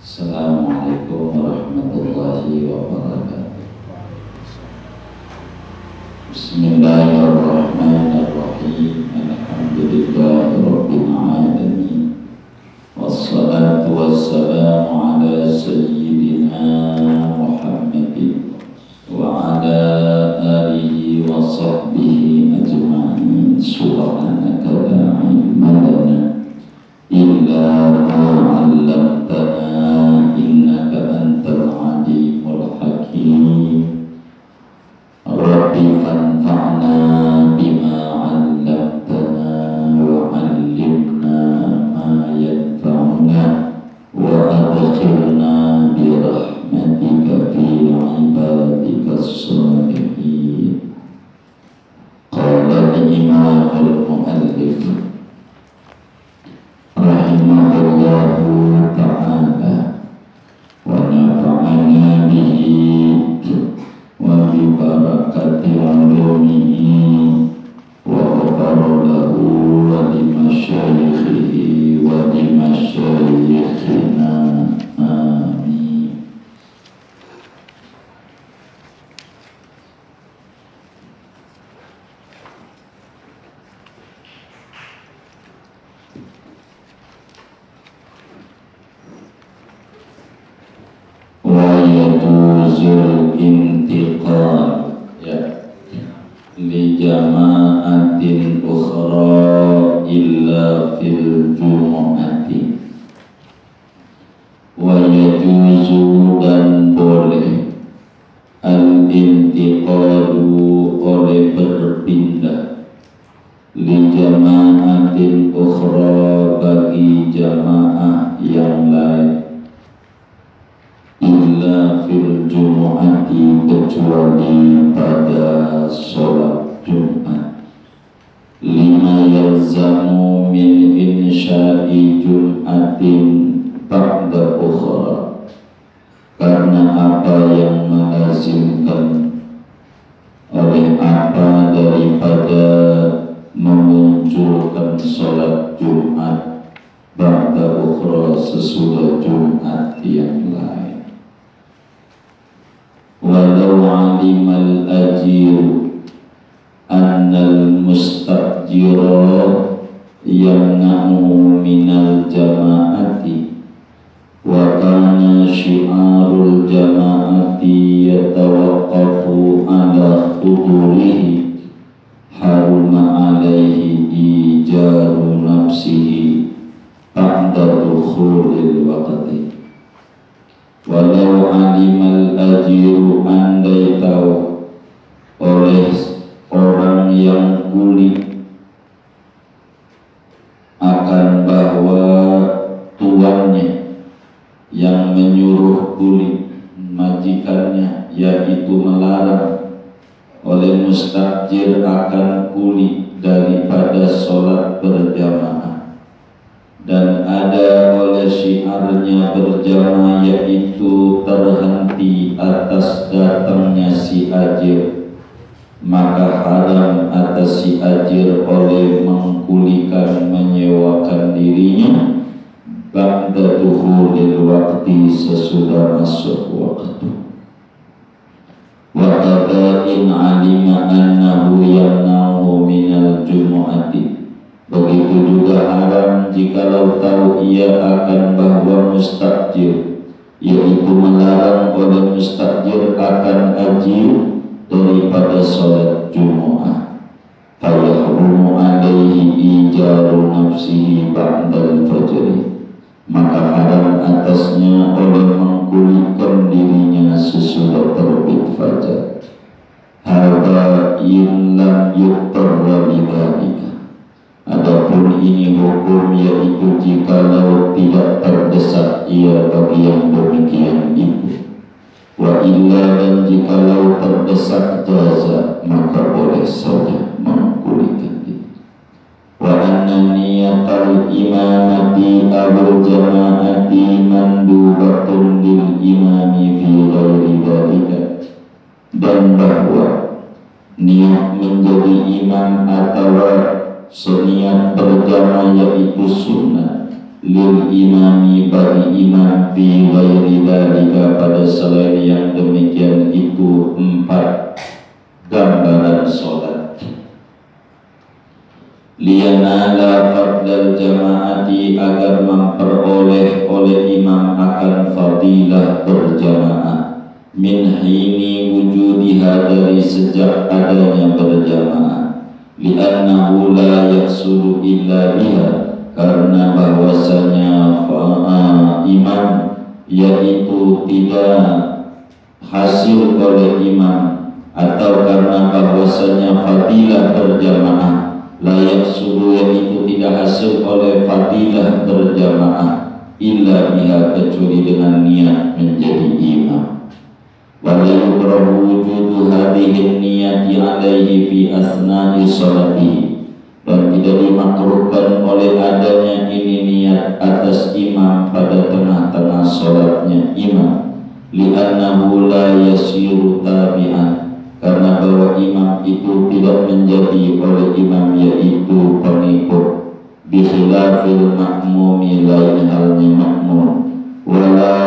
Assalamualaikum warahmatullahi wabarakatuh. Bismillahirrahmanirrahim. Alhamdulillahi rabbil alamin. Wassalatu wassalamu ala sayyidina Muhammadin wa ala alihi wa sahbihi ajma'in. Subhanaka la ilma lana illa ma 'allamtana innaka antal alimul hakim. Rabbi fanfa'na bima 'allamtana wa 'allimna ma yanfa'una wa adkhilna bi rahmatika fi 'ibadikas shalihin. Qala al-imam al-muallif rahimahullahu ta'ala wa nafa'ana bihi wa bi barakati ulumihi wa ghafara lahu wa li masyayikhihi wa li masyayikhina. Amin. Yajuzul intiqal li jama'atin ukhra illa fil jumu'ati. Wa yajuzu dan boleh al intiqalu oleh berpindah li jama'atin ukhra bagi jamaah yang lain illa fil jumu'ati kecuali pada sholat Jumat. Lima yalzamu min insya'i jum'atin ba'da ukhra, karena apa yang melazimkan oleh apa daripada memunculkan sholat Jumat ba'da ukhra sesudah Jumat yang lain. Walau alimal ajiru annal mustajira yamna'u minal jama'ati wa kana syi'arul jama'ati yatawaqqafu ala hudurihi haruma alaihi ijaru nafsihi ba'da dukhulil waqti. Walau alimal ajiru, andai tahu oleh orang yang kuli akan bahwa tuannya yang menyuruh kuli, majikannya, yaitu melarang oleh mustajir akan kuli daripada sholat berjamaah, dan ada oleh syiarnya berjamaah yaitu terhenti atas datangnya si ajir, maka haram atas si ajir oleh mengkulikan menyewakan dirinya ba'da dukhulil waqti sesudah masuk waktu. Wa kadza in alima annahu yamna'u minal jumu'ati, begitu juga haram jikalau tahu ia akan bahwa mustajir, yaitu melarang oleh mustajir akan ajir daripada sholat Jumu'ah. Fayahrumu alaihi ijaru nafsihi ba'dal fajri, maka haram atasnya oleh mengkulikan dirinya sesudah terbit fajar. Hadza in lam yuqtarra bidzalika. Adapun ini hukum, yaitu jikalau tidak terdesak ia bagi yang demikian itu. Wa illa, dan jikalau terdesak jaza, maka boleh saja mengkulikan diri. Wa anna niyatal imamati awal jama'ati mandubatun lil imami fi ghairi dhalika, dan bahwa niat menjadi imam atau seniat berjamaah yaitu sunnah lil imami bagi imam fi ghairi dzalika pada selain yang demikian itu 4 gambaran salat. Liyanala fadlal jamaati agar memperoleh oleh imam akan fadilah berjamaah min hini wujudiha dari sejak adanya berjamaah. Li'annahu la yahsulu illa biha karena bahwasanya imam yaitu tidak hasil oleh imam atau karena bahwasanya fadilah berjamaah layak subuh yaitu tidak hasil oleh fadilah berjamaah illa biha kecuali dengan niat menjadi imam. Wa yukrahu wujudu hadhihi niyati alaihi fi asna'i sholatihi dan tidak dimakruhkan oleh adanya ini niat atas imam pada tengah-tengah sholatnya imam li'annahu la yasiru tabi'an karena bahwa imam itu tidak menjadi oleh imam yaitu pengikut bikhilafil makmumi lain halnya makmum wala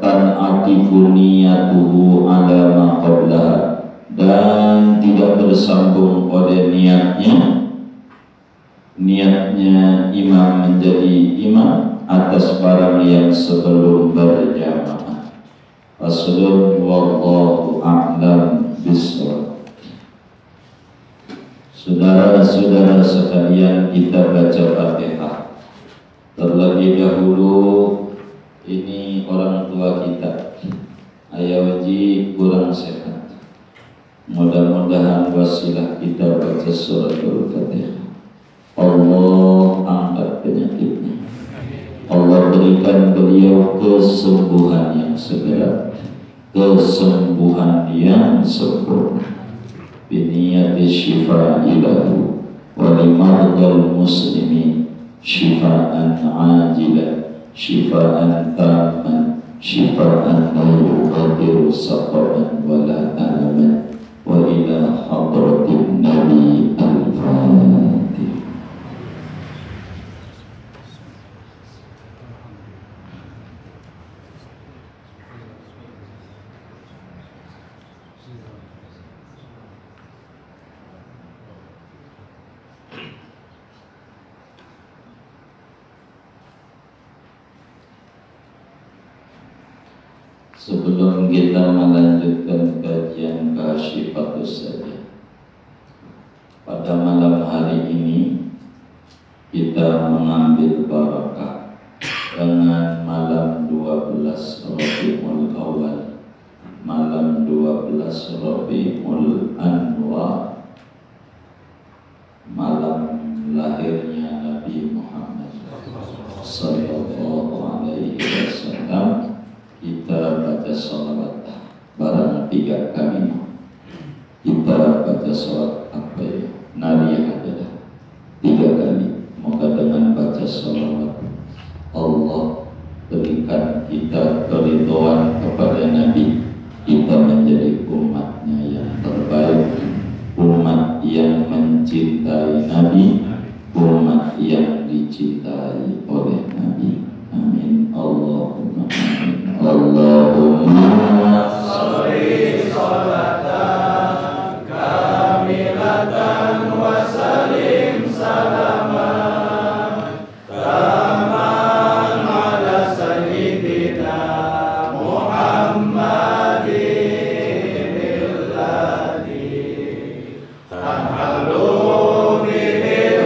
tan'atifu niyatuhu ala ma qablaha dan tidak bersambung oleh niatnya imam menjadi imam atas barang yang sebelum berjamaah. Faslun wallahu a'lam bishawab. Saudara-saudara sekalian, kita baca Fatihah. Terlebih dahulu ini orang tua kita, Ayah Waji kurang sehat. Mudah-mudahan wasilah kita baca suratul Fatihah, Allah angkat penyakitnya, Allah berikan beliau kesembuhan yang segera, kesembuhan yang sempurna. Biniyati syifa'i lahu wa limargal muslimin syifa'an ajilan syifa'an tamman syifa'an la yughadiru saqaman wa la alaman wa ila hadratin nabi al-fatihah. Sebelum kita melanjutkan kajian Kasyifatus saja, pada malam hari ini kita mengambil barakah dengan malam 12 Rabiul Awal, malam 12 Rabiul Anwar, malam lahirnya Nabi Muhammad sallallahu alaihi wasallam. Kita baca sholawat barang 3 kali. Kita baca sholawat apa ya? Nariyah adalah 3 kali. Moga dengan baca sholawat Allah berikan kita keridhaan kepada Nabi, kita menjadi umatnya yang terbaik, umat yang mencintai Nabi, umat yang dicintai oleh Nabi. Amin. Allahumma amin. Allahumma sholli sholatan kamilatan wa salim salaman taman ala sayyidina Muhammadin alladhi tahallu bihi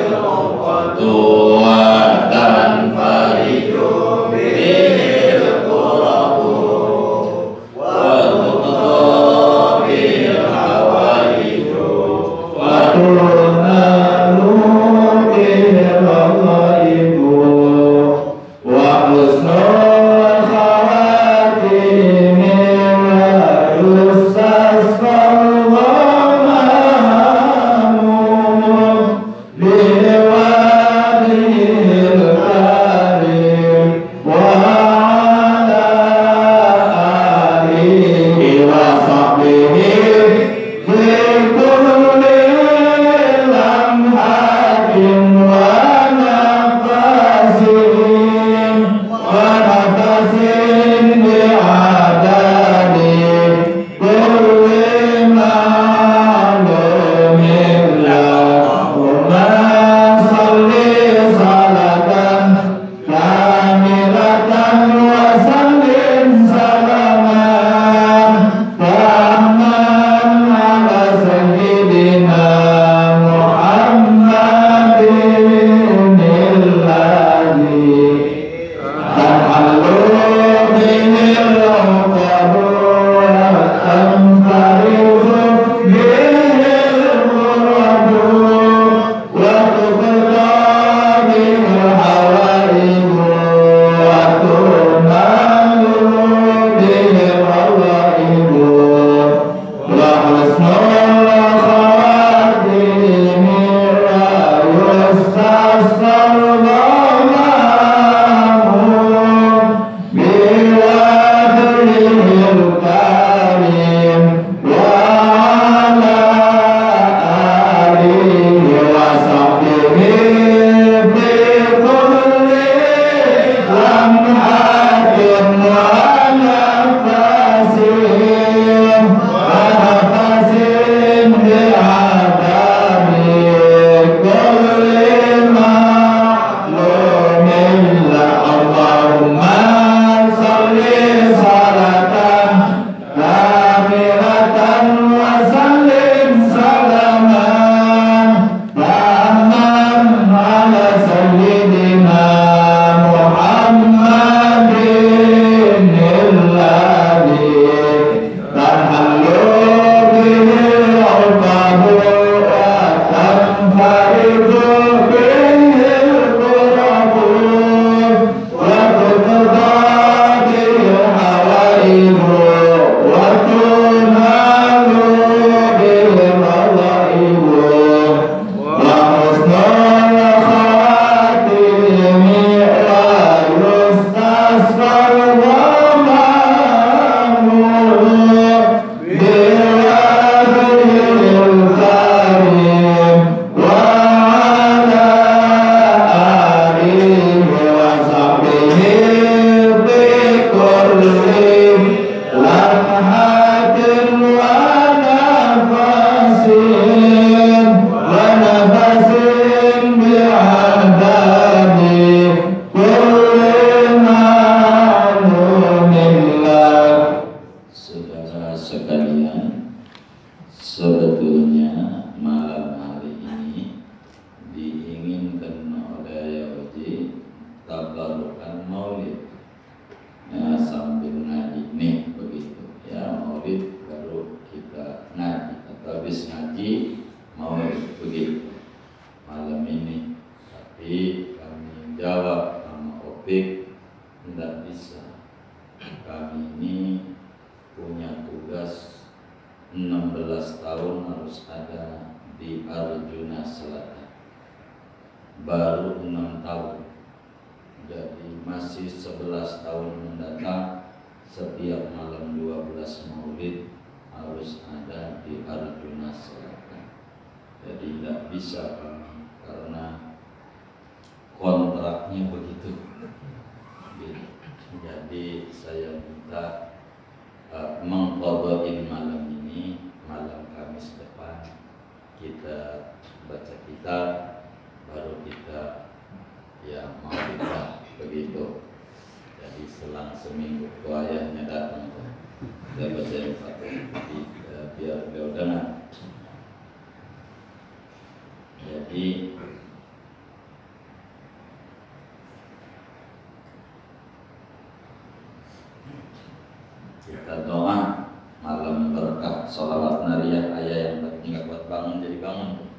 Kita doa malam berkah sholawat nariyah ayah yang nggak kuat bangun jadi bangun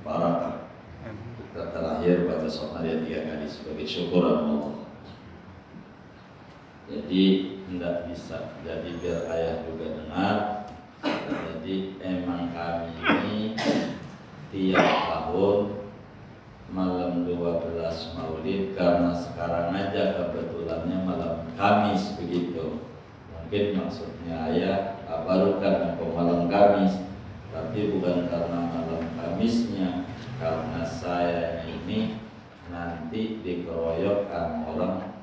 barakah. Kita terakhir baca sholawat nariyah 3 kali sebagai syukur Allah. Jadi tidak bisa, jadi biar ayah juga dengar. Jadi emang kami ini tiap tahun malam 12 Maulid karena sekarang aja kebetulannya malam Kamis begitu. Mungkin maksudnya ayah baru karena malam Kamis, tapi bukan karena malam Kamisnya, karena saya ini nanti dikeroyokkan orang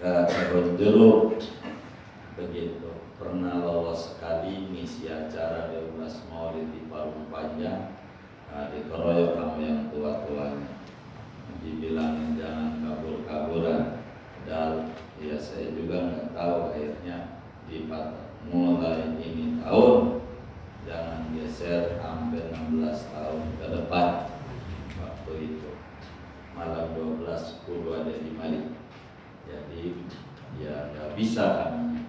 kebun jeruk begitu. Pernah lolos sekali ngisi acara 12 Maulid di Parung Panjang, dikeroyok sama yang tua-tuanya, dibilangin jangan kabur-kaburan. Dan ya saya juga nggak tahu, akhirnya mulai ini tahun jangan geser sampai 16 tahun ke depan. Waktu itu malam 12 10 ada di Mali, jadi ya nggak bisa kami,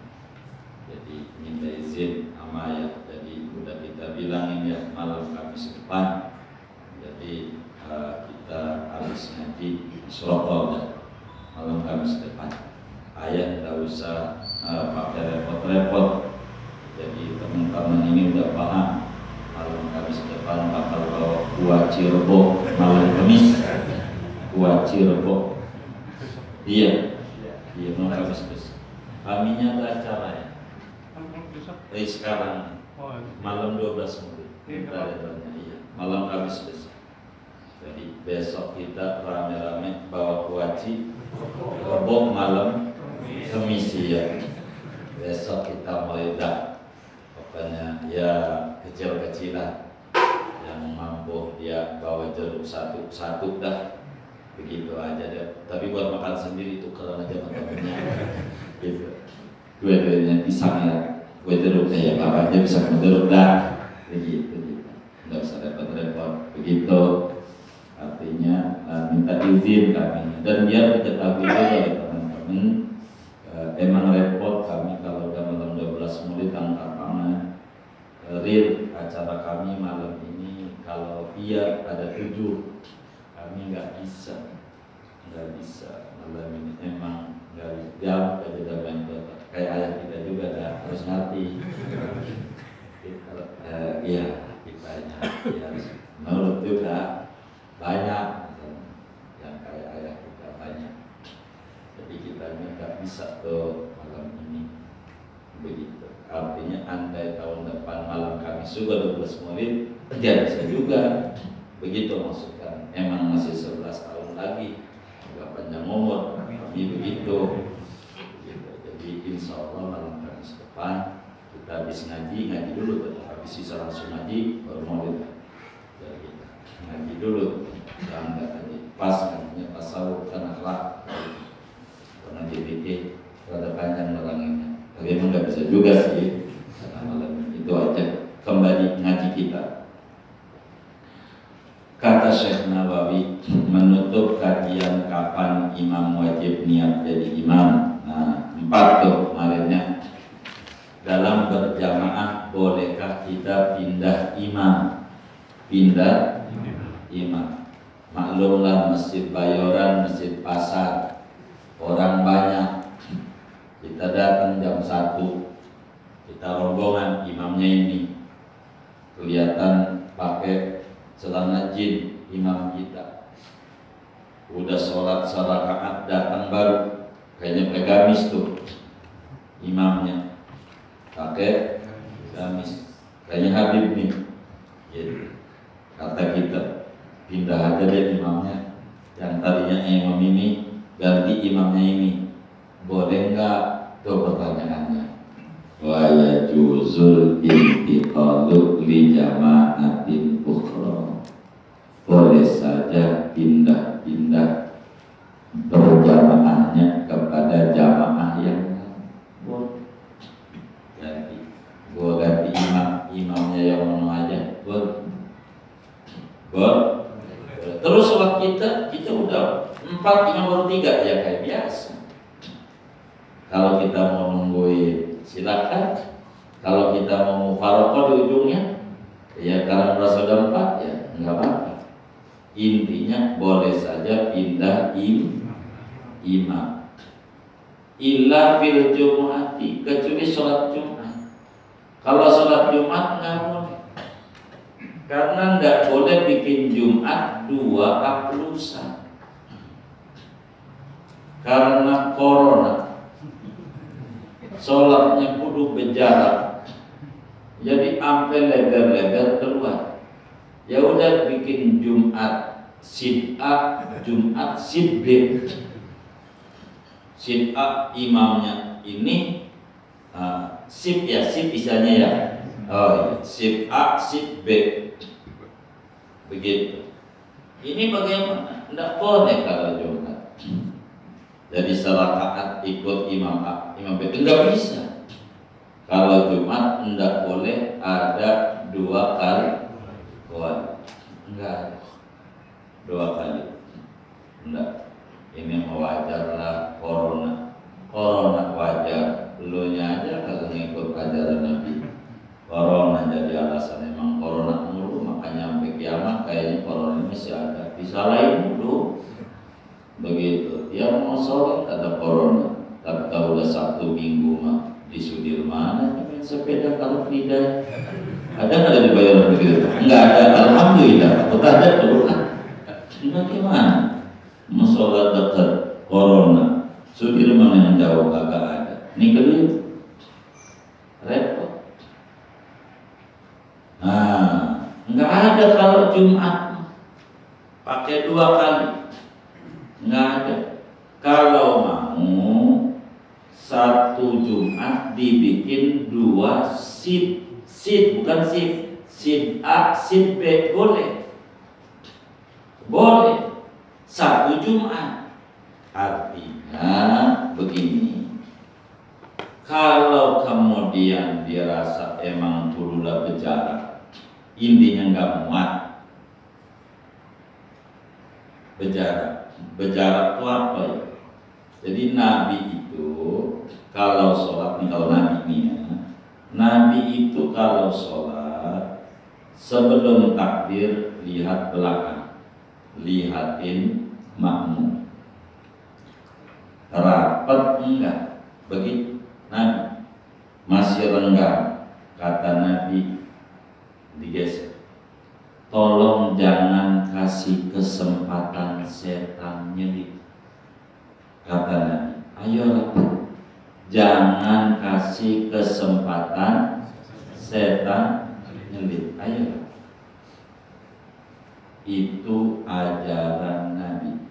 jadi minta izin sama ya. Jadi udah kita bilangin ya malam Kamis depan, jadi kita harus ngaji Surabaya malam Kamis depan. Ayah tidak usah pakai repot-repot. Jadi teman-teman ini udah paham, malam Kamis depan bakal bawa kuah Cirebon malam Kamis. Kuah Cirebon. Iya malam Kamis besok. Kaminya ada acara ya. Sekarang malam 12 Maulid. Iya, malam Kamis besok. Jadi besok kita rame-rame bawa kuah Cirebon malam Kamis ya. Besok kita meledak. Pokoknya ya kecil-kecilan, yang mampu dia bawa jeruk satu dah, begitu aja deh. Tapi buat makan sendiri tukeran aja sama temennya gitu. Dua-duanya pisang ya, kue jeruknya ya apa aja bisa jeruk dah, begitu. Nggak usah repot-repot begitu. Artinya minta izin kami, dan biar diketahui juga oleh teman-teman, emang repot kami kalau udah malam 12 Maulid angkat tangan. Real acara kami malam ini kalau iya ada 7, kami nggak bisa malam ini, emang nggak jam kerja main kayak ayah kita juga dah harus ngerti. Iya kita ya menurut juga banyak yang kayak ayah kita banyak, jadi kita nggak bisa tuh malam ini begitu. Artinya andai tahun depan malam Kamis juga 12 Maulid, dia bisa juga begitu maksudkan. Emang masih 11 tahun lagi, agak panjang umur kami begitu. Jadi insya Allah malam Kamis depan kita habis ngaji dulu, habis bisa langsung ngaji baru Maulid. Jadi kita ngaji dulu, jangan ngaji pas ngajinya tasawuf dan akhlak. Ngaji fikih rada panjang nerangnya. Tapi emang nggak bisa juga sih, karena malam itu aja. Kembali ngaji kita. Kata Syekh Nawawi menutup kajian kapan imam wajib niat jadi imam. Nah 4 tuh kemarinnya. Dalam berjamaah bolehkah kita pindah imam? Pindah imam. Maklumlah Masjid Bayoran, Masjid Pasar, orang banyak. Kita datang jam 1, kita rombongan, imamnya ini kelihatan pakai celana jin, imam kita udah sholat rakaat datang baru, kayaknya pakai gamis tuh imamnya, pakai gamis, kayaknya Habib nih gitu. Kata kita pindah aja deh imamnya, yang tadinya imam ini ganti imamnya ini, boleh nggak? Itu pertanyaannya. Wa yajuzul intiqalu li jama'atin ukhra. Boleh saja pindah-pindah berjamaahnya kepada jamaah yang boleh. Jadi gua ganti imamnya yang mana aja, boleh. Terus sholat kita udah 4 imam baru 3 ya kayak biasa. Kalau kita mau nungguin silakan. Kalau kita mau mufaroqah di ujungnya, ya karena merasa udah 4 ya nggak apa-apa. Intinya boleh saja pindah imam. Illa fil jumu'ati, kecuali sholat Jumat. Kalau sholat Jumat nggak boleh, karena nggak boleh bikin Jumat 2 kaplusan karena corona. Sholatnya kudu berjarak, jadi ampe lebar-lebar keluar. Ya udah bikin Jumat sid A, Jumat sid B. Sip A imamnya ini sip ya, sip istilahnya ya. Oh iya, sip A, sip B, begitu. Ini bagaimana? Tidak boleh kalau Jumat. Jadi serakaat ikut imam A, imam B, enggak bisa. Kalau Jumat enggak boleh ada 2 kali kuat, enggak, 2 kali, enggak. Ini wajar lah, corona wajar. Lu nya aja kalau ngikut ajaran Nabi, corona jadi alasan. Emang corona mulu, makanya sampai kiamat kayaknya corona ini masih ada. Disalahin mulu, begitu. Dia mau sholat ada corona, tapi kalau udah Sabtu Minggu mah di Sudirman main sepeda kalau tidak ada nggak dibayar begitu? Nggak ada, alhamdulillah. Kita ada tuh. Bagaimana? Mau sholat dekat corona, Sudirman yang jauh kagak ada. Ini keliru, repot. Nah, nggak ada kalau Jumat pakai 2 kali, nggak ada. Kalau mau 1 Jumat dibikin 2 sip, bukan sip A, sip B, boleh 1 Jumat. Artinya begini, kalau kemudian dirasa emang dululah berjarak, intinya nggak muat, berjarak itu apa ya? Jadi Nabi itu kalau sholat nih, kalau Nabi nih ya, Nabi itu kalau sholat sebelum takbir lihat belakang, lihatin makmum, rapat enggak, begitu. Nabi masih renggang, kata Nabi digeser. Tolong jangan kasih kesempatan setan nyelip, kata Nabi. Ayo rapat, jangan kasih kesempatan setan nyelip. Ayo. Itu ajaran Nabi.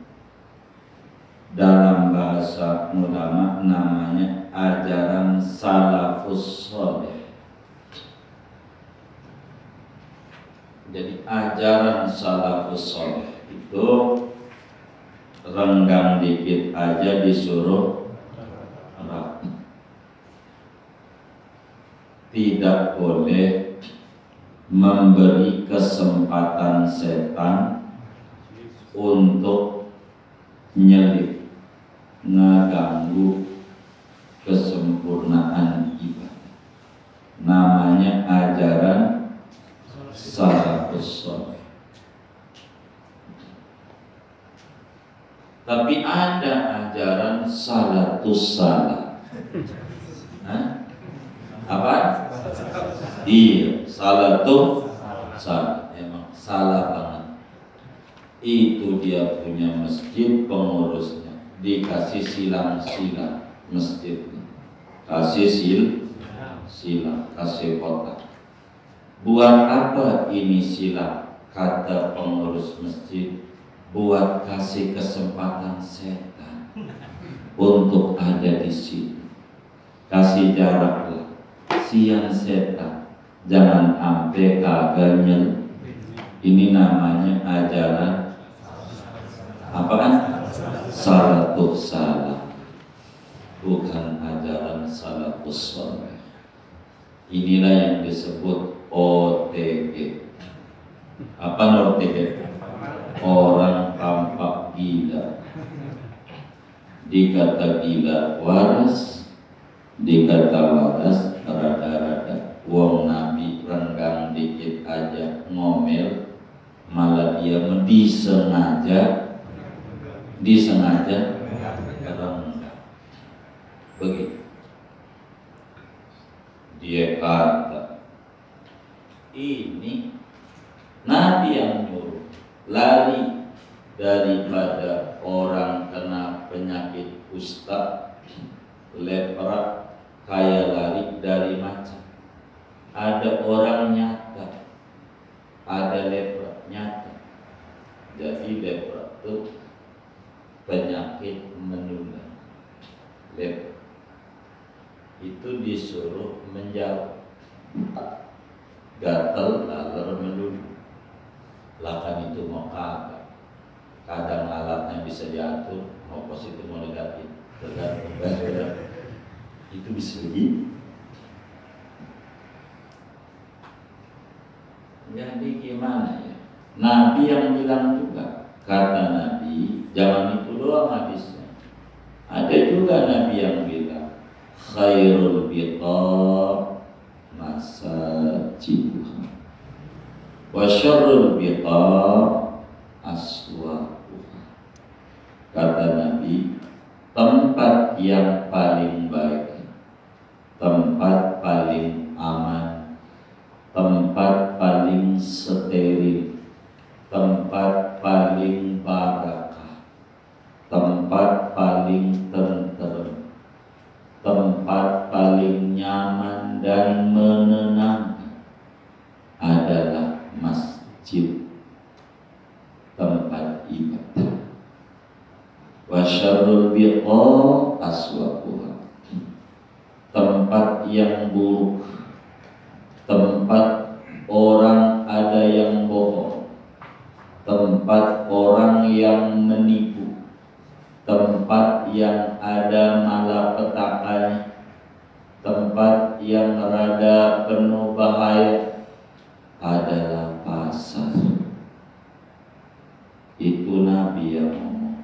Dalam bahasa ulama namanya ajaran salafus sholeh. Jadi ajaran salafus sholeh itu renggang dikit aja disuruh rapat. Tidak boleh memberi kesempatan setan untuk nyelip, ngeganggu kesempurnaan ibadah. Namanya ajaran salafus sholeh. Tapi ada ajaran salatus salah. Apa? Iya, salatus salah. Emang salah banget. Itu dia punya masjid, pengurusnya dikasih silang-silang masjidnya, kasih silang, kasih kotak. Buat apa ini silang? Kata pengurus masjid, buat kasih kesempatan setan untuk ada di sini. Kasih jaraklah, siang setan, jangan sampai kagak nyel. Ini namanya ajaran apaan? Salatus salah, bukan ajaran salafus sholeh. Inilah yang disebut OTG. Apa OTG? Orang tampak gila. Dikata gila waras, dikata waras rada-rada. Wong Nabi renggang dikit aja ngomel, malah dia disengaja renggang. Begitu. Dia kata ini Nabi yang nyuruh, lari daripada orang kena penyakit kusta, lepra, kayak lari dari macan. Ada orang nyata, ada lepra nyata. Jadi lepra itu penyakit menular. itu disuruh menjauh, gatel lalu menduduk. Lakan itu mau kagak, kadang alatnya bisa diatur mau positif mau negatif, tergantung itu bisa begitu. Jadi gimana ya? Nabi yang bilang juga, kata Nabi, jangan itu doang hadisnya. Ada juga Nabi yang bilang, khairul biqa masajiduha wa syarrul biqa aswaquha. Kata Nabi, tempat yang paling baik, tempat paling aman, tempat paling steril, tempat paling barakah, tempat paling tenteram, tempat paling nyaman dan menenangkan adalah masjid, tempat ibadah. Wa syarrul biqa aswaquha, tempat yang buruk, tempat orang ada yang bohong, tempat orang yang menipu, tempat yang ada malapetakannya, tempat yang rada penuh bahaya adalah pasar. Itu Nabi yang ngomong.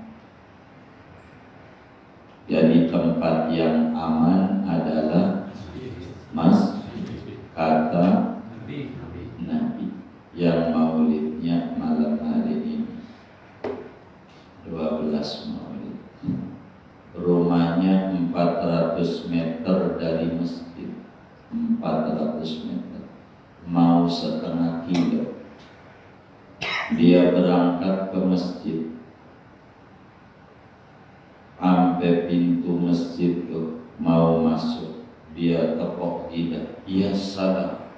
Jadi tempat yang aman adalah kata Nabi yang maulidnya malam hari ini 12 maulid. Rumahnya 400 meter dari masjid, 400 meter, mau setengah kilo. Dia berangkat ke masjid, sampai pintu masjid tuh mau masuk, dia tepok tidak, iya salah,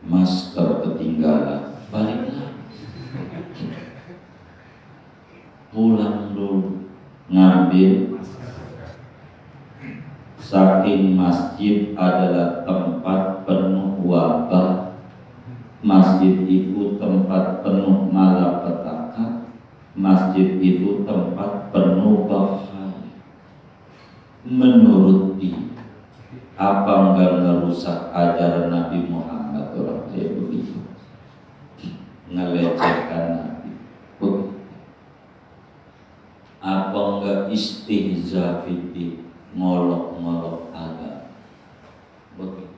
masker ketinggalan, balik lagi, pulang dulu, ngambil. Saking masjid adalah tempat penuh wabah, masjid itu tempat penuh malapetaka, masjid itu tempat penuh bahaya. Menurut dia, apa enggak merusak ajaran Nabi Muhammad orang kayak begitu? Ngelecehkan Nabi. Apa enggak istihza fiddin, ngolok-ngolok agama? Begitu.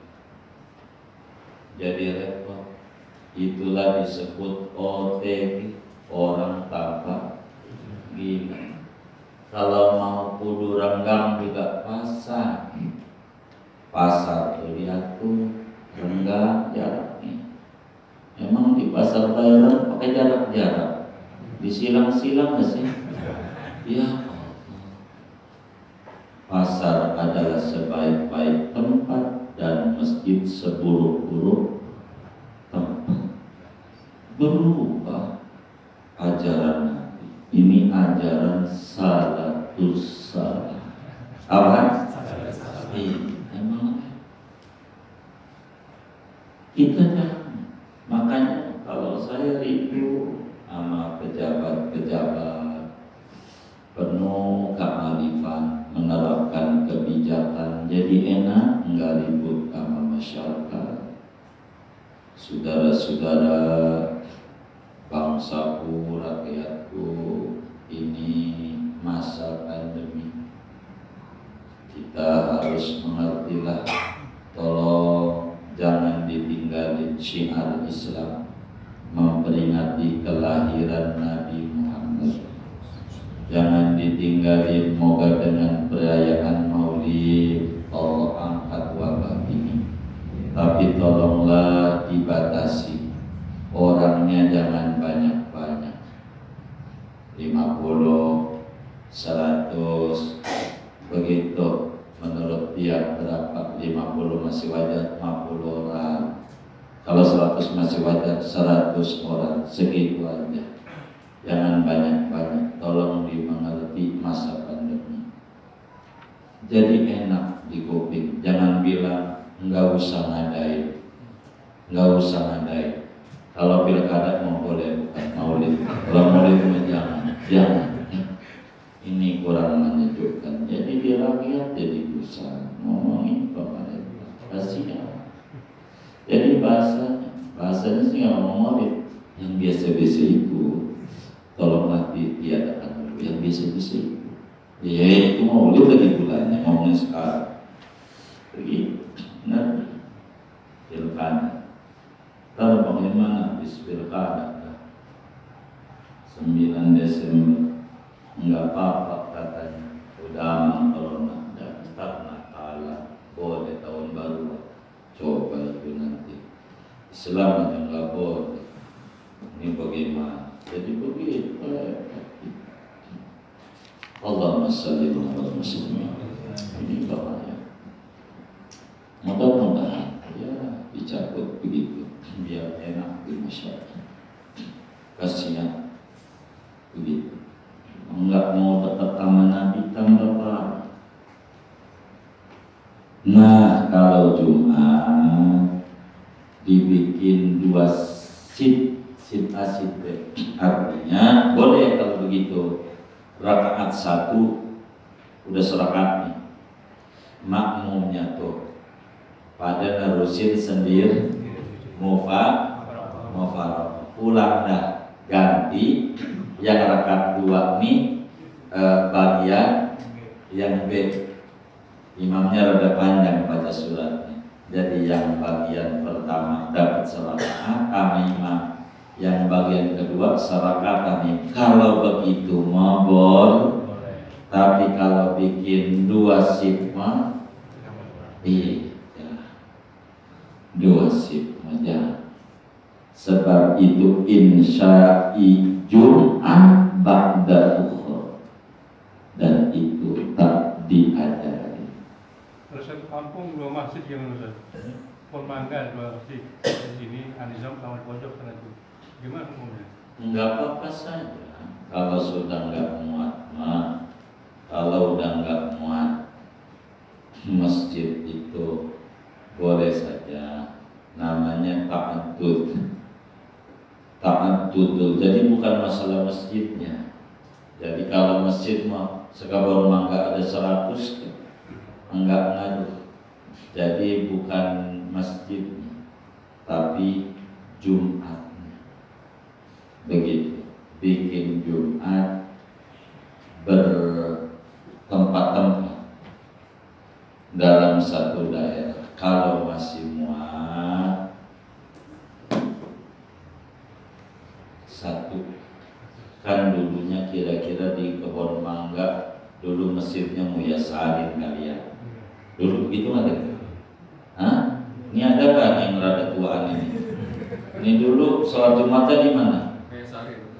Jadi repot. Itulah disebut OTG, orang tanpa gila. Kalau mau kudu renggang juga pasar. Pasar tuh lihat tuh renggang jaraknya. Emang di pasar Bayaran pakai jarak-jarak, disilang-silang nggak sih? Ya, pasar adalah sebaik-baik tempat dan masjid seburuk-buruk tempat. Berubah ajaran Nabi. Ini ajaran salatus salah. Apa? Emang kita jangan. Makanya kalau saya review sama pejabat-pejabat penuh kearifan, menerapkan kebijakan, jadi enak, enggak ribut sama masyarakat. Saudara-saudara, bangsaku, rakyatku, ini masa pandemi. Kita harus mengertilah, tolong jangan ditinggalin syiar Islam, memperingati kelahiran Nabi Muhammad. Jangan ditinggalin, moga dengan perayaan Maulid Allah angkat wabah ini. Tapi tolonglah dibatasi, orangnya jangan banyak-banyak, 50, 100, begitu. Menurut dia berapa? 50 masih wajar, 50 orang. Kalau 100 masih wajar, 100 orang, segitu aja. Jangan banyak-banyak, tolong dimengerti masa pandemi. Jadi enak di kuping. Jangan bilang nggak usah ngadain, nggak usah ngadain. Kalau pilkada mau boleh, bukan maulid. Kalau maulid jangan. Ini kurang menyejukkan. Jadi di rakyat jadi susah ngomongin pemerintah. Kasihan. Jadi bahasanya sih nggak mau maulid. Yang biasa-biasa itu tolonglah ditiadakan dulu. Yang biasa-biasa itu. Ya itu maulid lagi bulannya ngomongin sekarang. Begitu. Benar. Pilkada. Lalu bagaimana habis pilkada 9 Desember enggak apa-apa katanya, udah aman corona, daftar Natalan boleh, tahun baru coba itu nanti Islam aja nggak boleh. Ini bagaimana? Jadi begitu. Allahumma shalli ala Muhammad. Ini bahaya. Mudah-mudahan ya dicabut begitu biar enak di masyarakat. Kasihan begitu. Enggak mau dekat sama Nabi tambah parah. Nah, kalau Jumat dibikin 2 sit A sit B, artinya boleh kalau begitu. Rakaat 1 udah serakaat nih, makmumnya tuh pada nerusin sendiri mufarad, pulang dah ganti yang rakaat 2 nih bagian yang B, imamnya rada panjang baca suratnya, jadi yang bagian pertama dapat serakaat sama imam yang bagian kedua serakaat nih. Kalau begitu boleh, tapi kalau bikin 2 shift mah iya 2 shift aja. Sebab itu insya'i Jum'ah ba'da ukhra, dan itu tak diajari. Terus satu kampung 2 masjid gimana Ustaz? Mangga 2 masjid di sini, Anizam sama pojok sana itu. Gimana hukumnya? Enggak apa-apa saja. Kalau sudah enggak muat mah, kalau udah enggak muat masjid itu boleh saja. Namanya ta'addud. Jadi bukan masalah masjidnya. Jadi kalau masjid mah sekabar mangga ada 100 enggak ngaruh. Jadi bukan masjidnya, tapi Jumatnya. Begitu. Bikin Jumat bertempat-tempat dalam satu daerah. Kalau masih muat 1, kan dulunya kira-kira di kebun mangga dulu masjidnya Muyasarin kali ya. Dulu begitu ada. Hah? Ini ada kan yang rada tuaan ini? Ini dulu sholat Jumatnya di mana?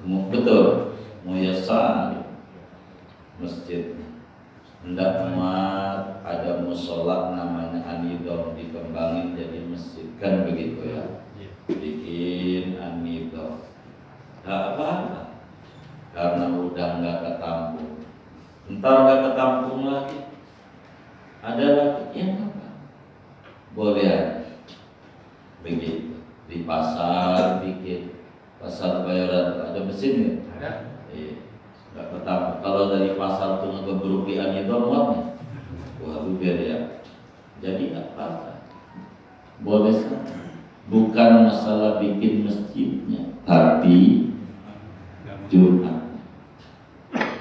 Betul, Muyasarin masjidnya. Hendak muat ada musola namanya Anidom, dikembangin jadi masjid, kan begitu ya? Bikin Anidom. Gak apa-apa, karena udah nggak ketampung. Entar nggak ketampung lagi, ada lagi yang apa? Boleh aja. Begitu. Di pasar bikin pasar bayaran ada mesin nggak? Ada. Iya. Nggak ketampung. Kalau dari pasar tuh ngegebruk di Anidom muatnya, waduh biar ya. Jadi nggak apa-apa. Boleh saja. Bukan masalah bikin masjidnya, tapi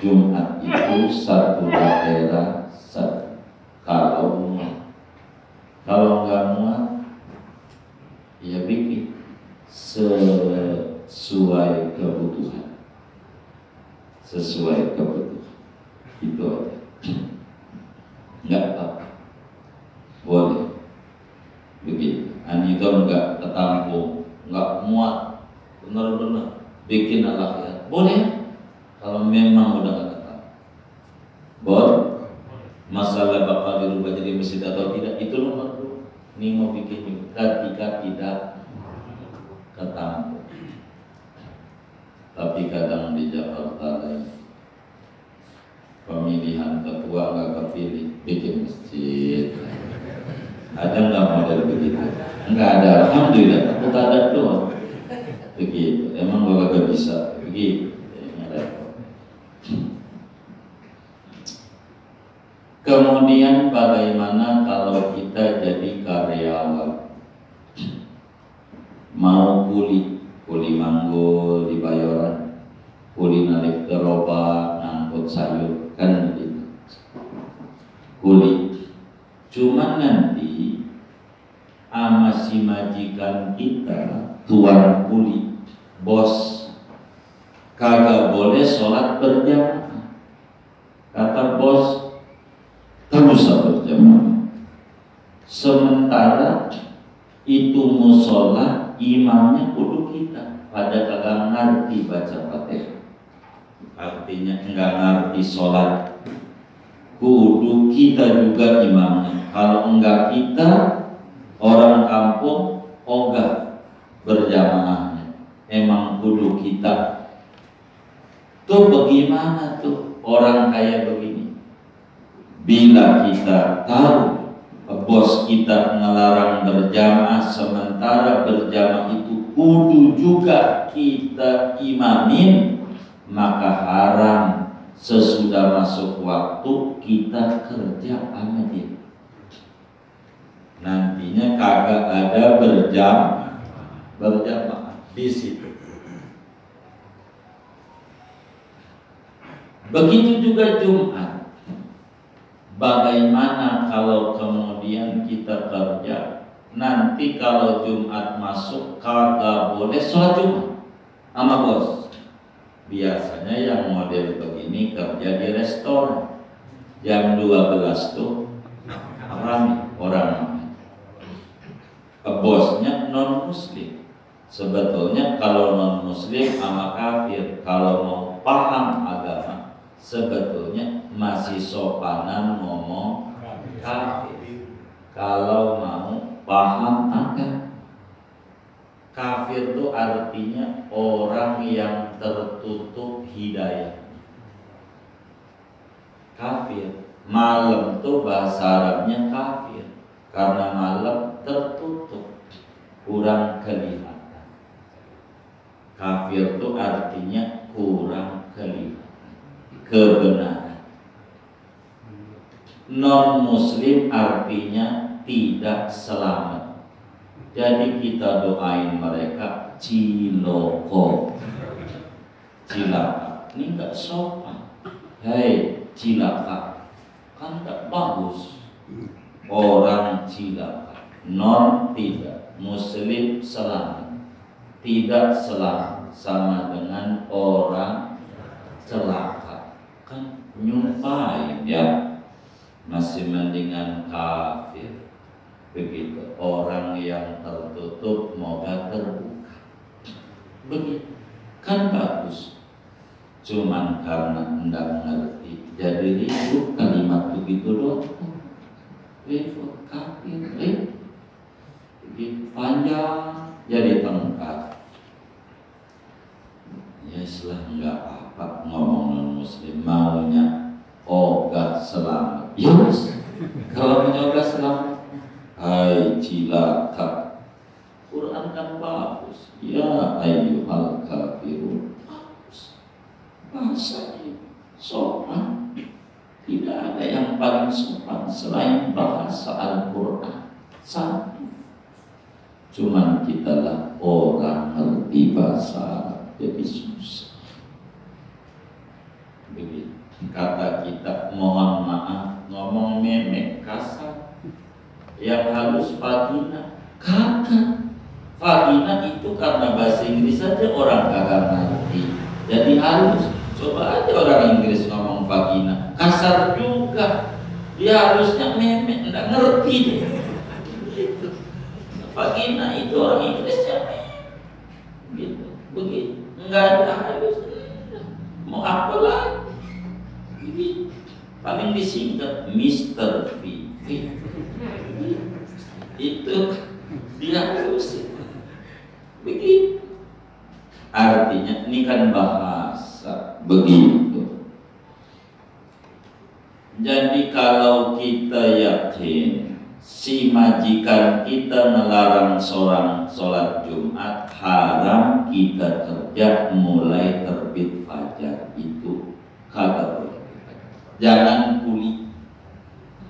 Jumat itu satu daerah satu. Kalau nggak muat, ya bikin sesuai kebutuhan, itu aja. Nggak apa, boleh begitu. Anidom nggak ketampung, nggak muat, benar-benar bikin alat ya. Boleh kalau memang udah nggak ketampung. Boleh. Masalah bakal dirubah jadi masjid atau tidak itu nomor 2. Ini mau bikin juga ketika tidak ketampung. Tapi kadang di Jakarta pemilihan ketua nggak kepilih, bikin masjid. Ada nggak model begitu? Nggak ada, alhamdulillah. Aku tak ada doa. Begitu. Emang gua kagak bisa begitu. Kemudian bagaimana kalau kita jadi karyawan, mau kuli manggul di Bayoran, kuli nalik gerobak, ngangkut sayur, kan begitu. Kuli. Cuman nanti ama si majikan kita, tuan kuli, bos, kagak boleh sholat berjamaah. Kata bos, kamu bisa berjamaah. Sementara itu musola imamnya kudu kita, pada kagak ngerti baca Fatihah. Artinya enggak ngerti sholat, kudu kita juga imamnya. Kalau enggak kita, orang kampung ogah berjamaahnya. Emang kudu kita. Tuh bagaimana tuh orang kayak begini? Bila kita tahu bos kita ngelarang berjamaah, sementara berjamaah itu kudu juga kita imamin, maka haram sesudah masuk waktu kita kerja sama dia. Nantinya kagak ada berjamaah di situ. Begitu juga Jumat. Bagaimana kalau kemudian kita kerja, nanti kalau Jumat masuk kagak boleh sholat Jumat sama bos. Biasanya yang model begini kerja di restoran, jam 12 tuh ramai orang. Bosnya non muslim. Sebetulnya kalau non muslim sama kafir, kalau mau paham agama, sebetulnya masih sopanan ngomong kafir. Kalau mau paham agama, kafir itu artinya orang yang tertutup hidayah. Kafir, malam tuh bahasa Arabnya kafir, karena malam tertutup, kurang kelihatan. Kafir itu artinya kurang kelihatan kebenaran. Non muslim artinya tidak selamat. Jadi kita doain mereka ciloko, cilaka. Ini enggak sopan. Hei cilaka, kan enggak bagus. Orang cilaka, non tidak, muslim selamat, tidak selamat, sama dengan orang celaka. Kan nyumpain ya, masih mendingan kafir. Begitu, orang yang tertutup moga terbuka. Begitu, kan bagus. Cuman karena enggak ngerti, jadi ribut kalimat begitu doang. Ribut kafir, ribut begitu panjang, jadi tengkar. Ya setelah enggak apa ngomong non muslim, maunya ogah selamat. Yes, kalau menyoga selamat. Hai cilaka, Quran kan bagus. Ya ayyuhal kafirun, bagus. Bahasanya sopan. Tidak ada yang paling sopan selain bahasa Al-Quran. Satu. Cuman kita lah orang ngerti bahasa Arab, jadi susah. Begitu. Kata kita mohon maaf, ngomong memek kasar. Yang halus vagina, kagak. Vagina itu karena bahasa Inggris saja orang kagak ngerti, jadi halus. Coba aja orang Inggris ngomong vagina, kasar juga. Dia halusnya memek, enggak ngerti dia. Gitu. Vagina itu orang Inggrisnya memek. Gitu, begitu. Enggak ada halus. Mau apa lagi? Begitu. Paling disingkat Mr. V. Itu dia halus. Begitu. Artinya ini kan bahasa begitu. Jadi kalau kita yakin si majikan kita melarang seorang sholat Jumat, haram kita kerja mulai terbit fajar, itu kagak boleh. Jangan kuli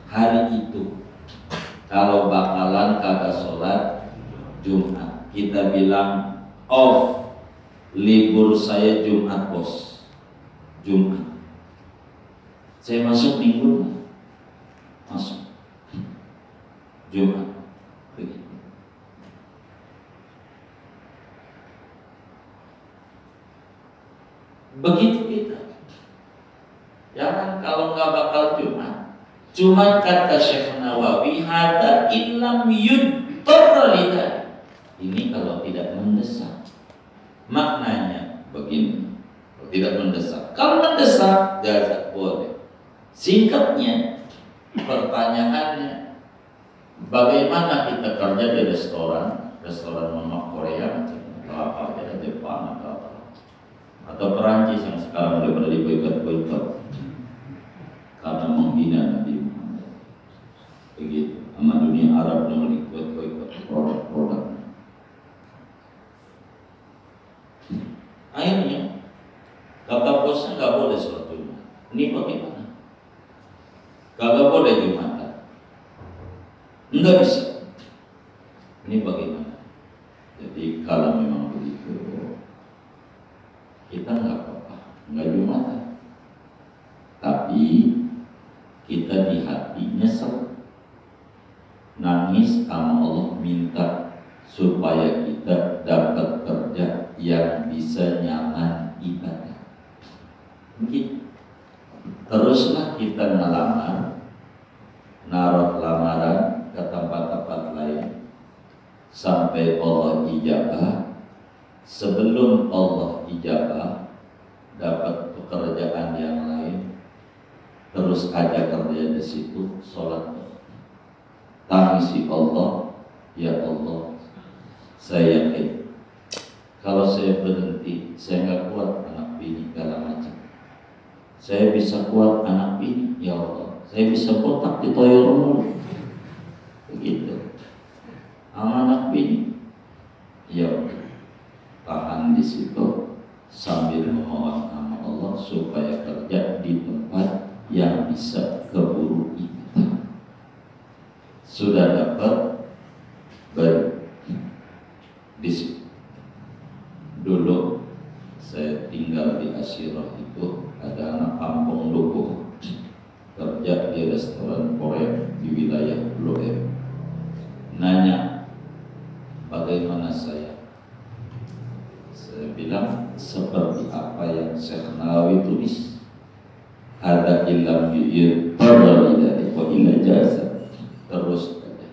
hari itu kalau bakalan kagak sholat Jumat. Kita bilang off, libur saya Jumat bos, Jumat saya masuk minggu, masuk Jumat. Begitu kita. Jangan kalau nggak bakal Jumat. Cuma kata Syekh Nawawi, hada illam yudtar lidah. Ini kalau tidak mendesak. Maknanya begini. Kalau tidak mendesak. Kalau mendesak, jaza boleh. Singkatnya, pertanyaannya, bagaimana kita kerja di restoran mama Korea atau apa aja, Jepang atau Perancis yang sekarang udah pada diboikot karena menghina Nabi Muhammad. Begitu, sama dunia Arab yang diboikot produk-produk. Akhirnya kata bosnya nggak boleh sholat Jumat. Ini bagaimana? Kagak boleh Jumatan. Enggak bisa. Ini bagaimana? Jadi kalau memang begitu, kita nggak apa-apa, nggak Jumatan. Tapi kita di hati nyesel, nangis sama Allah, minta supaya kita dapat kerja yang bisa nyaman ibadah. Begitu. Teruslah kita ngelamar, naruh lamaran ke tempat-tempat lain sampai Allah ijabah. Sebelum Allah ijabah, dapat pekerjaan yang lain, terus aja kerja di situ, sholat, tangisi Allah, ya Allah, saya yakin kalau saya berhenti, saya nggak kuat anak bini segala macam. Saya bisa kuat anak bini, ya Allah, saya bisa botak di toyor begitu. Anak bini, ya tahan di situ sambil memohon nama Allah supaya kerja di tempat yang bisa keburu ibadah. Sudah dapat baru di situ. Dulu saya tinggal di Asyirah itu, ada anak kampung Lukuh kerja di restoran Korea di wilayah Blok M. Nanya bagaimana saya bilang seperti apa yang Syekh Nawawi tulis, ada ilmu yudhar dari wa illa jasa. Terus aja,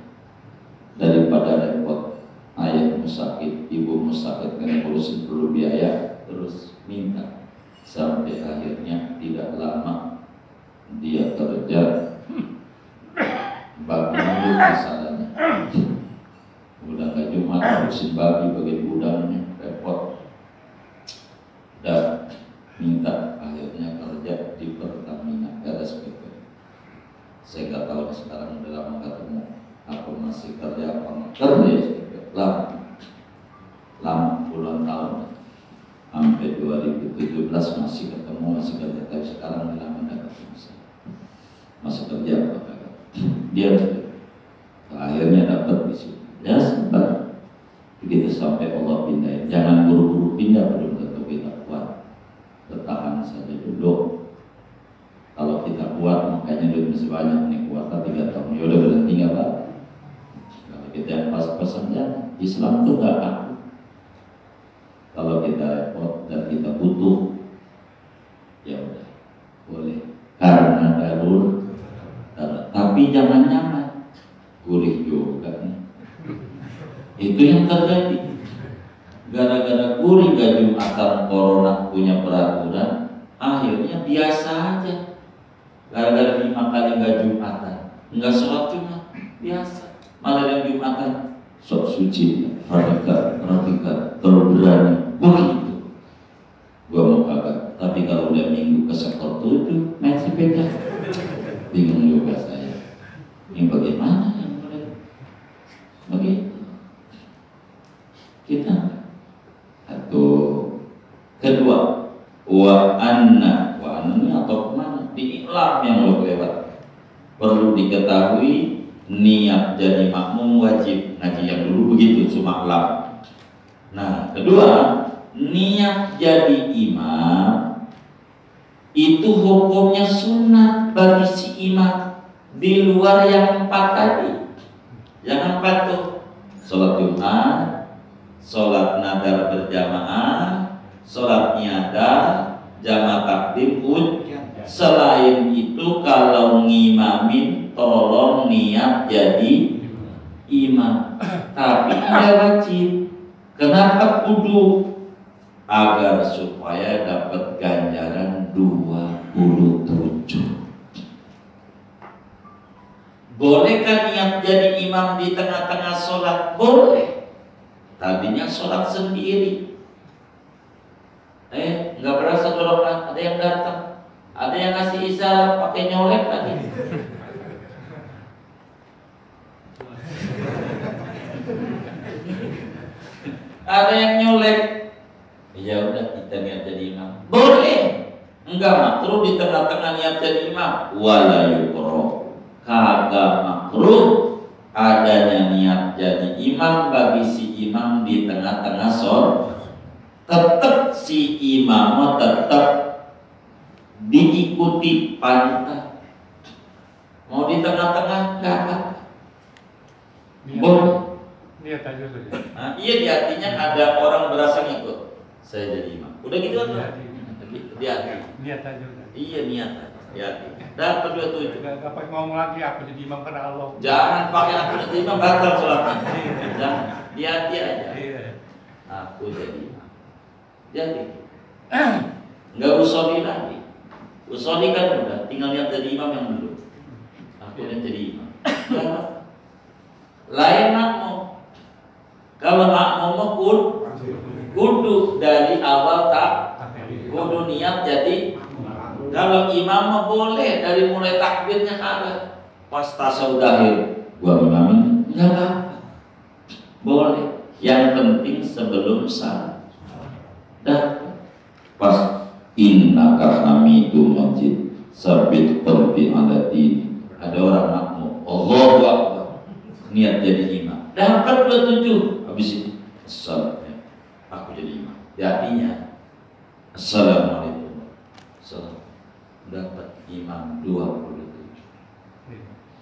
daripada repot ayah musakit, ibu musakit kan ngurusin perlu biaya, terus minta. Sampai akhirnya tidak lama dia kerja babi dulu masalahnya, udah gak cuma ngurusin babi bagian gudangnya, repot. Dan minta akhirnya kerja di Pertamina RSPP. Saya nggak tahu sekarang udah lama ketemu, aku masih kerja apa kerja SPP lama puluhan tahun, sampai 2017 masih ketemu, masih kerja. Tapi sekarang udah lama nggak ketemu, masih kerja apa dia akhirnya dapat di situ. Ya sebentar, begitu sampai Allah pindahin. Jangan buru-buru pindah, belum tentu kita kuat. Bertahan saja dulu. Kalau kita kuat, makanya duit masih banyak nih, kuat 3 tahun. Ya udah berhenti nggak apa. Kalau kita yang pas-pasan jangan. Islam tuh nggak aku. Kalau kita repot dan kita butuh, ya udah boleh. Karena darurat. Tapi jangan nyaman. Gurih juga nih. Itu yang terjadi. Gara-gara gurih gak Jumatan, corona punya peraturan, akhirnya biasa aja. Gara-gara 5 kali gak Jumatan, nggak sholat Jumat, biasa. Malah yang Jumatan, sok suci, radikal, terlalu berani, begitu. Gua mau kagak, tapi kalau udah minggu ke sektor 7, main sepeda, bingung juga saya. Ini bagaimana yang boleh? Begitu. Kita atau kedua wa anna atau kemana di iklam yang lo lewat perlu diketahui niat jadi makmum wajib ngaji yang dulu begitu cuma lam. Nah kedua niat jadi imam itu hukumnya sunat bagi si imam di luar yang 4 tadi. Yang 4 tuh sholat Jumat, sholat nadar berjamaah, sholat niada, jamaah takdim, selain itu kalau ngimamin tolong niat jadi imam. Tapi tidak wajib. Kenapa kudu? Agar supaya dapat ganjaran 27. Bolehkah niat jadi imam di tengah-tengah sholat? Boleh. Tadinya sholat sendiri, nggak berasa dorongan, ada yang datang, ada yang ngasih isyarat pakai nyolek lagi. Ada yang nyolek, ya udah kita niat jadi imam. Boleh, enggak makruh di tengah-tengah niat jadi imam. Wala yukroh, kagak makruh adanya niat jadi imam bagi si imam di tengah-tengah sholat. Tetap si imam tetap diikuti panitia. Mau di tengah-tengah enggak apa. Boleh. Niat aja saja. Nah, iya di hatinya ada orang berasa ngikut. Saya jadi imam. Udah gitu kan? Di hati. Niat aja udah. Iya niat aja. Di hati. Dapat 27. Enggak pakai ngomong lagi aku jadi imam karena Allah. Jangan pakai aku jadi imam batal sholatnya. Jangan. Di hati aja. Iya. Aku jadi imam. Jadi nggak usoli lagi. Usoli kan udah. Tinggal niat jadi imam yang dulu. Aku jadi imam. Lain makmum. Kalau makmum kudu dari awal tak kudu niat jadi. Kalau imam boleh dari mulai takbirnya kagak. Pas tasawuf akhir gua imamin enggak apa-apa. Boleh. Yang penting sebelum salat. Dan pas innaka hamidum majid sabit qalbi ala din. Ada orang makmum Allahu akbar niat jadi imam. Dapat 27. Habis itu salatnya aku jadi imam. Artinya assalamualaikum. Salam. Dapat imam 27.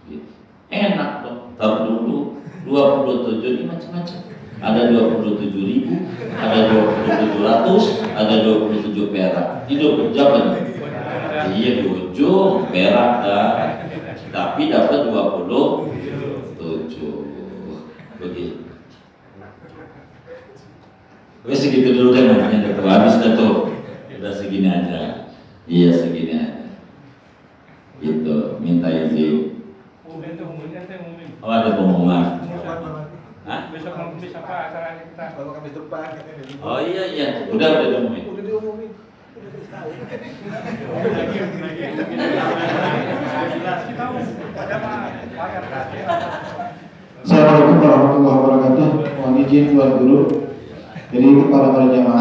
Gitu. Enak dong. Tar dulu 27 ini macam-macam. Ada 27.000, ada 2700, ada 27 perak. Ini 20 jam. Iya di ujung perak dah. Tapi dapat 27. Begitu. Wes segitu dulu deh makanya udah habis dah tuh. Udah segini aja. Iya segini aja. Gitu, minta izin. Oh ada pengumuman. Hah? Besok Kamis apa acaranya kita? Kalau Kamis depan. Oh iya. Udah diumumin. Udah diumumin. Assalamualaikum warahmatullahi wabarakatuh. Mohon izin Tuan Guru. Jadi para jamaah